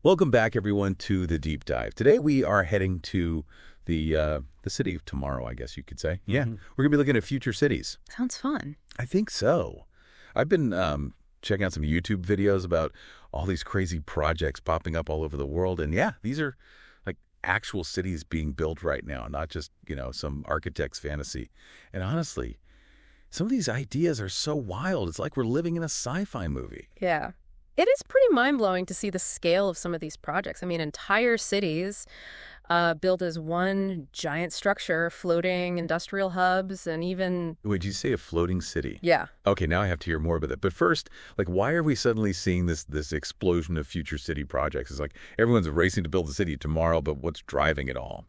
Welcome back, everyone, to the deep dive. Today we are heading to the city of tomorrow, I guess you could say. Yeah, we're gonna be looking at future cities. Sounds fun. I think so. I've been checking out some YouTube videos about all these crazy projects popping up all over the world, and yeah, these are like actual cities being built right now, not just some architect's fantasy. And honestly, some of these ideas are so wild. It's like we're living in a sci-fi movie. Yeah. It is pretty mind-blowing to see the scale of some of these projects. I mean, entire cities built as one giant structure, floating industrial hubs, and even... Wait, did you say a floating city? Yeah. Okay, now I have to hear more about that. But first, why are we suddenly seeing this explosion of future city projects? It's like everyone's racing to build a city tomorrow, but what's driving it all?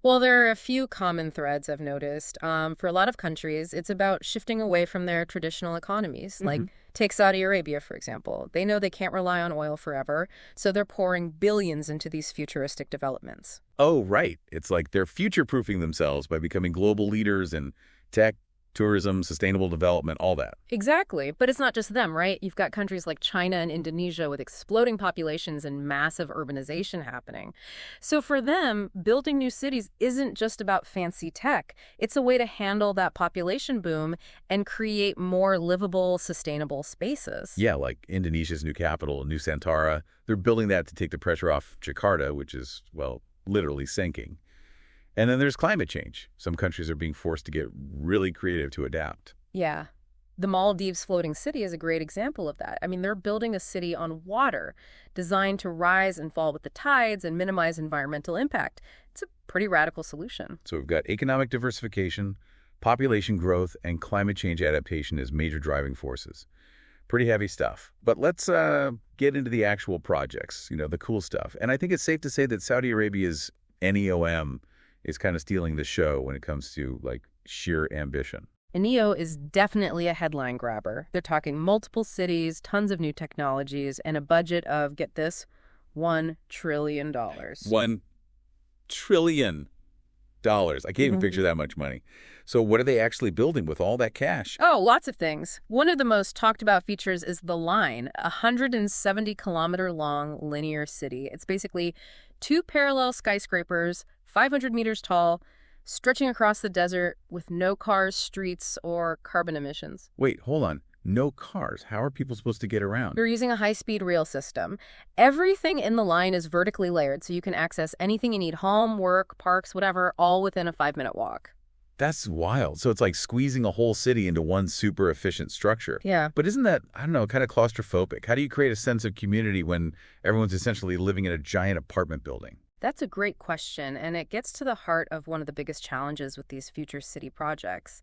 Well, there are a few common threads I've noticed. For a lot of countries, it's about shifting away from their traditional economies. Like, take Saudi Arabia, for example. They know they can't rely on oil forever, so they're pouring billions into these futuristic developments. Oh, right. It's like they're future-proofing themselves by becoming global leaders in tech, tourism, sustainable development, all that. Exactly. But it's not just them, right? You've got countries like China and Indonesia with exploding populations and massive urbanization happening. So for them, building new cities isn't just about fancy tech. It's a way to handle that population boom and create more livable, sustainable spaces. Yeah, like Indonesia's new capital, Nusantara. They're building that to take the pressure off Jakarta, which is, well, literally sinking. And then there's climate change. Some countries are being forced to get really creative to adapt. Yeah. The Maldives floating city is a great example of that. I mean, they're building a city on water designed to rise and fall with the tides and minimize environmental impact. It's a pretty radical solution. So we've got economic diversification, population growth, and climate change adaptation as major driving forces. Pretty heavy stuff. But let's get into the actual projects, the cool stuff. And I think it's safe to say that Saudi Arabia's NEOM is kind of stealing the show when it comes to, sheer ambition. NEO is definitely a headline grabber. They're talking multiple cities, tons of new technologies, and a budget of, get this, $1 trillion. $1 trillion. I can't even picture that much money. So what are they actually building with all that cash? Oh, lots of things. One of the most talked about features is the Line, a 170-kilometer-long linear city. It's basically two parallel skyscrapers, 500 meters tall, stretching across the desert with no cars, streets, or carbon emissions. Wait, hold on. No cars. How are people supposed to get around? You're using a high-speed rail system. Everything in the line is vertically layered, so you can access anything you need, home, work, parks, whatever, all within a 5-minute walk. That's wild. So it's like squeezing a whole city into one super efficient structure. Yeah. But isn't that, I don't know, kind of claustrophobic? How do you create a sense of community when everyone's essentially living in a giant apartment building? That's a great question, and it gets to the heart of one of the biggest challenges with these future city projects.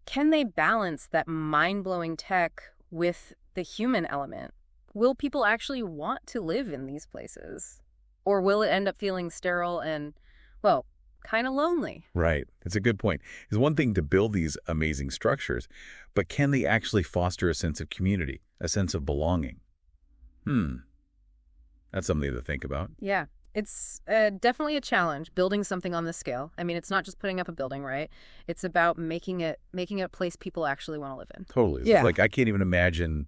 Can they balance that mind-blowing tech with the human element? Will people actually want to live in these places? Or will it end up feeling sterile and, well, kind of lonely? Right. It's a good point. It's one thing to build these amazing structures, but can they actually foster a sense of community, a sense of belonging? That's something to think about. Yeah. It's definitely a challenge, building something on this scale. I mean, it's not just putting up a building, right? It's about making it a place people actually want to live in. Totally. Yeah. I can't even imagine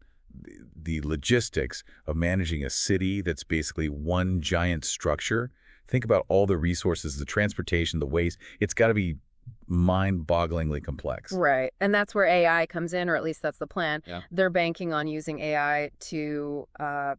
the logistics of managing a city that's basically one giant structure. Think about all the resources, the transportation, the waste. It's got to be mind-bogglingly complex. Right. And that's where AI comes in, or at least that's the plan. Yeah. They're banking on using AI to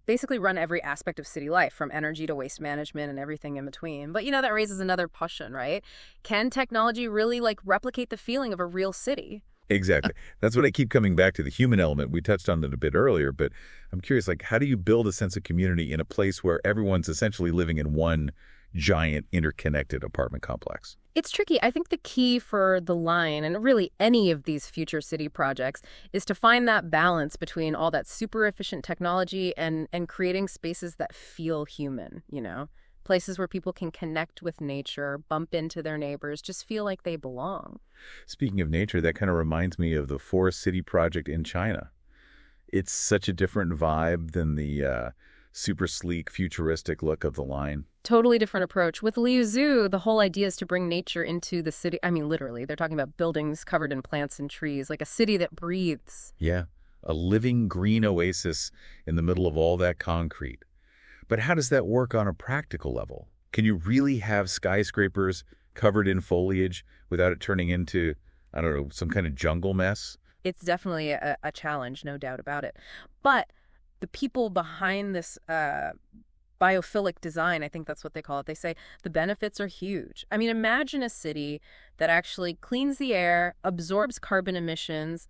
basically run every aspect of city life, from energy to waste management and everything in between. But, that raises another question, right? Can technology really, replicate the feeling of a real city? Exactly. That's what I keep coming back to, the human element. We touched on it a bit earlier, but I'm curious, how do you build a sense of community in a place where everyone's essentially living in one giant interconnected apartment complex? It's tricky. I think the key for the Line, and really any of these future city projects, is to find that balance between all that super efficient technology and creating spaces that feel human, Places where people can connect with nature, bump into their neighbors, just feel like they belong. Speaking of nature, that kind of reminds me of the Forest City project in China. It's such a different vibe than the super sleek, futuristic look of the Line. Totally different approach. With Liuzhu, the whole idea is to bring nature into the city. I mean, literally, they're talking about buildings covered in plants and trees, like a city that breathes. Yeah, a living green oasis in the middle of all that concrete. But how does that work on a practical level? Can you really have skyscrapers covered in foliage without it turning into, I don't know, some kind of jungle mess? It's definitely a challenge, no doubt about it. But the people behind this biophilic design, I think that's what they call it, they say the benefits are huge. I mean, imagine a city that actually cleans the air, absorbs carbon emissions,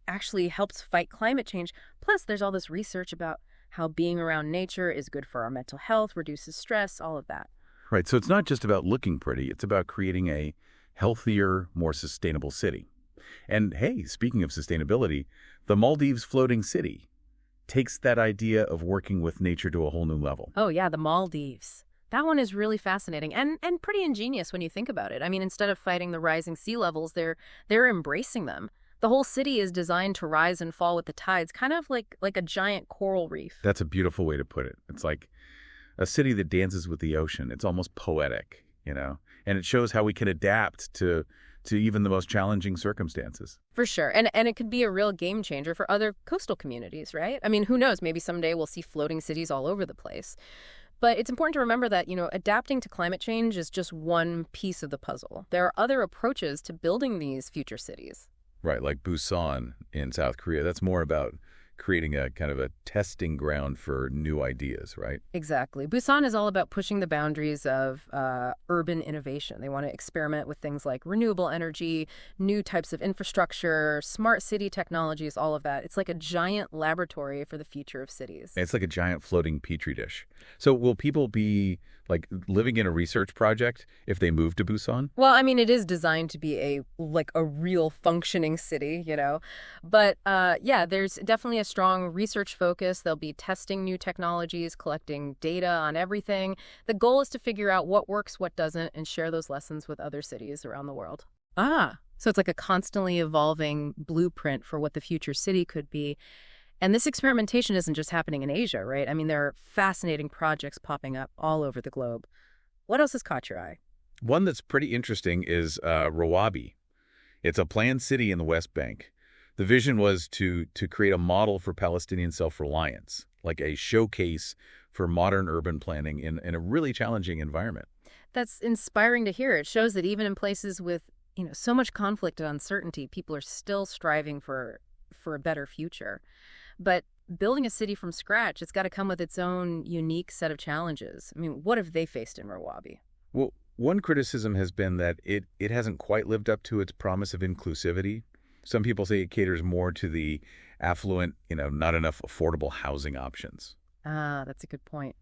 actually helps fight climate change. Plus, there's all this research about how being around nature is good for our mental health, reduces stress, all of that. Right, so it's not just about looking pretty, it's about creating a healthier, more sustainable city. And hey, speaking of sustainability, the Maldives floating city takes that idea of working with nature to a whole new level. Oh, yeah, the Maldives. That one is really fascinating and pretty ingenious when you think about it. I mean, instead of fighting the rising sea levels, they're embracing them. The whole city is designed to rise and fall with the tides, kind of like a giant coral reef. That's a beautiful way to put it. It's like a city that dances with the ocean. It's almost poetic, And it shows how we can adapt to even the most challenging circumstances. For sure. And it could be a real game changer for other coastal communities, right? I mean, who knows? Maybe someday we'll see floating cities all over the place. But it's important to remember that, adapting to climate change is just one piece of the puzzle. There are other approaches to building these future cities. Right, like Busan in South Korea. That's more about creating a kind of a testing ground for new ideas, right? Exactly. Busan is all about pushing the boundaries of urban innovation. They want to experiment with things like renewable energy, new types of infrastructure, smart city technologies, all of that. It's like a giant laboratory for the future of cities. It's like a giant floating petri dish. So will people be like living in a research project if they move to Busan? Well, I mean, it is designed to be a real functioning city, But yeah, there's definitely a strong research focus. They'll be testing new technologies, collecting data on everything. The goal is to figure out what works, what doesn't, and share those lessons with other cities around the world. So it's like a constantly evolving blueprint for what the future city could be. And this experimentation isn't just happening in Asia, right? I mean, there are fascinating projects popping up all over the globe. What else has caught your eye? One that's pretty interesting is Rawabi. It's a planned city in the West Bank. The vision was to create a model for Palestinian self-reliance, like a showcase for modern urban planning in a really challenging environment. That's inspiring to hear. It shows that even in places with, so much conflict and uncertainty, people are still striving for a better future. But building a city from scratch, it's got to come with its own unique set of challenges. I mean, what have they faced in Rawabi? Well, one criticism has been that it hasn't quite lived up to its promise of inclusivity. Some people say it caters more to the affluent, not enough affordable housing options. That's a good point.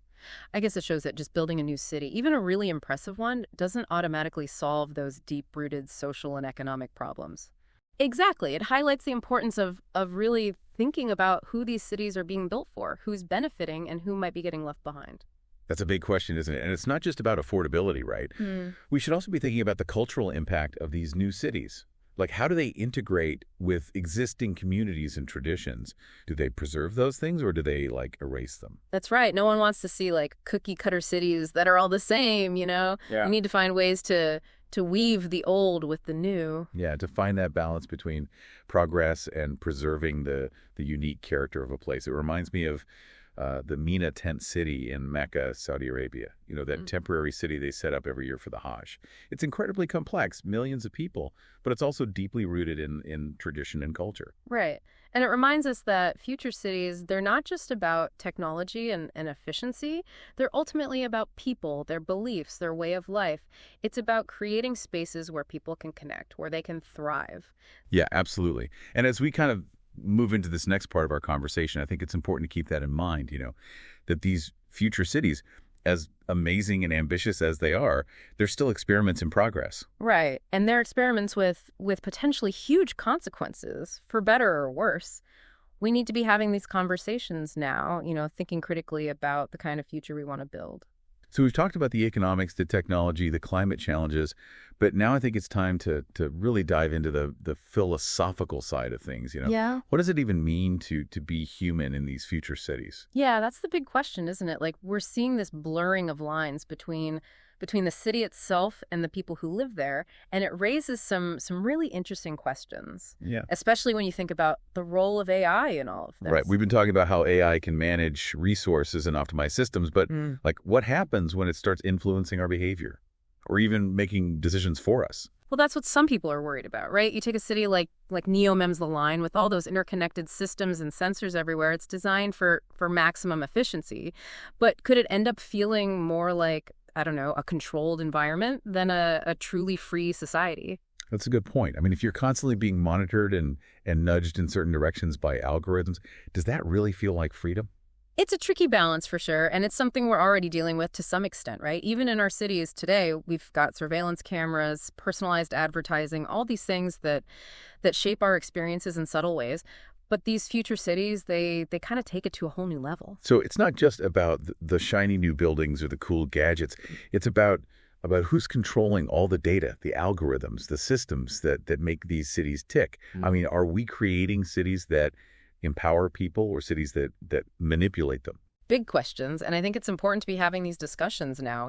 I guess it shows that just building a new city, even a really impressive one, doesn't automatically solve those deep-rooted social and economic problems. Exactly. It highlights the importance of really thinking about who these cities are being built for, who's benefiting, and who might be getting left behind. That's a big question, isn't it? And it's not just about affordability, right? We should also be thinking about the cultural impact of these new cities. Like, how do they integrate with existing communities and traditions? Do they preserve those things or do they, erase them? That's right. No one wants to see, cookie-cutter cities that are all the same, Yeah. You need to find ways to weave the old with the new. Yeah, to find that balance between progress and preserving the unique character of a place. It reminds me of the Mina tent city in Mecca, Saudi Arabia. That temporary city they set up every year for the Hajj. It's incredibly complex, millions of people, but it's also deeply rooted in tradition and culture. Right. And it reminds us that future cities, they're not just about technology and efficiency. They're ultimately about people, their beliefs, their way of life. It's about creating spaces where people can connect, where they can thrive. Yeah, absolutely. And as we kind of move into this next part of our conversation, I think it's important to keep that in mind, that these future cities, as amazing and ambitious as they are, they're still experiments in progress. Right. And they're experiments with potentially huge consequences, for better or worse. We need to be having these conversations now, thinking critically about the kind of future we want to build. So we've talked about the economics, the technology, the climate challenges, but now I think it's time to really dive into the philosophical side of things. Yeah. What does it even mean to be human in these future cities? Yeah, that's the big question, isn't it? We're seeing this blurring of lines between between the city itself and the people who live there, and it raises some really interesting questions. Yeah. Especially when you think about the role of AI in all of this. Right. We've been talking about how AI can manage resources and optimize systems, but like what happens when it starts influencing our behavior or even making decisions for us? Well, that's what some people are worried about, right? You take a city like NEOM's The Line with all those interconnected systems and sensors everywhere. It's designed for maximum efficiency. But could it end up feeling more like, I don't know, a controlled environment than a truly free society? That's a good point. I mean, if you're constantly being monitored and nudged in certain directions by algorithms, does that really feel like freedom? It's a tricky balance for sure, and it's something we're already dealing with to some extent, right? Even in our cities today, we've got surveillance cameras, personalized advertising, all these things that shape our experiences in subtle ways. But these future cities, they kind of take it to a whole new level. So it's not just about the shiny new buildings or the cool gadgets. It's about who's controlling all the data, the algorithms, the systems that make these cities tick. I mean, are we creating cities that empower people or cities that manipulate them? Big questions, and I think it's important to be having these discussions now,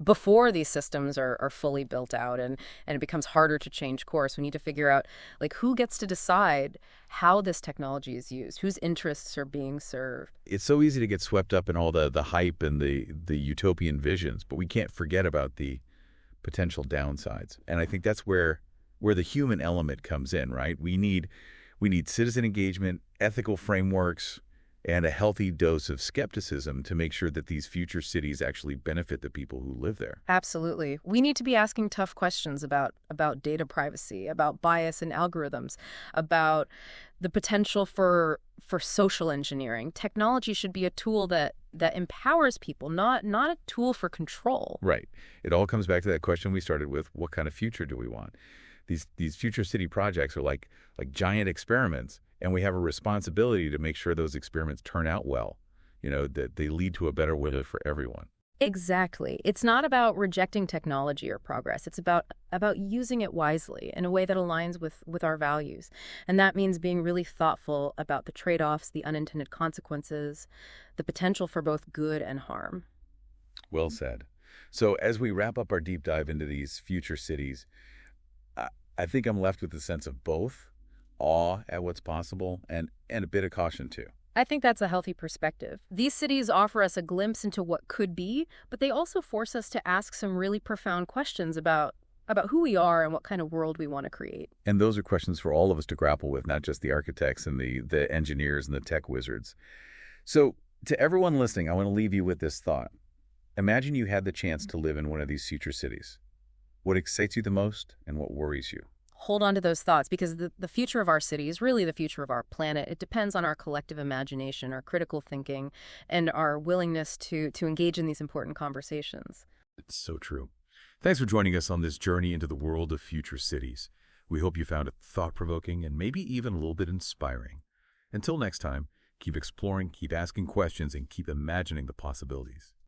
before these systems are fully built out and it becomes harder to change course. We need to figure out, like, who gets to decide how this technology is used, whose interests are being served. It's so easy to get swept up in all the hype and the utopian visions, but we can't forget about the potential downsides. And I think that's where the human element comes in, right? We need citizen engagement, ethical frameworks, and a healthy dose of skepticism to make sure that these future cities actually benefit the people who live there. Absolutely. We need to be asking tough questions about data privacy, about bias in algorithms, about the potential for social engineering. Technology should be a tool that empowers people, not a tool for control. Right. It all comes back to that question we started with: what kind of future do we want? These future city projects are like giant experiments, and we have a responsibility to make sure those experiments turn out well, that they lead to a better world for everyone. Exactly. It's not about rejecting technology or progress. It's about using it wisely in a way that aligns with our values. And that means being really thoughtful about the trade-offs, the unintended consequences, the potential for both good and harm. Well said. So as we wrap up our deep dive into these future cities, I think I'm left with a sense of both awe at what's possible and a bit of caution too. I think that's a healthy perspective. These cities offer us a glimpse into what could be, but they also force us to ask some really profound questions about who we are and what kind of world we want to create. And those are questions for all of us to grapple with, not just the architects and the engineers and the tech wizards. So to everyone listening, I want to leave you with this thought. Imagine you had the chance to live in one of these future cities. What excites you the most and what worries you? Hold on to those thoughts, because the future of our city is really the future of our planet. It depends on our collective imagination, our critical thinking, and our willingness to engage in these important conversations. It's so true. Thanks for joining us on this journey into the world of future cities. We hope you found it thought-provoking and maybe even a little bit inspiring. Until next time, keep exploring, keep asking questions, and keep imagining the possibilities.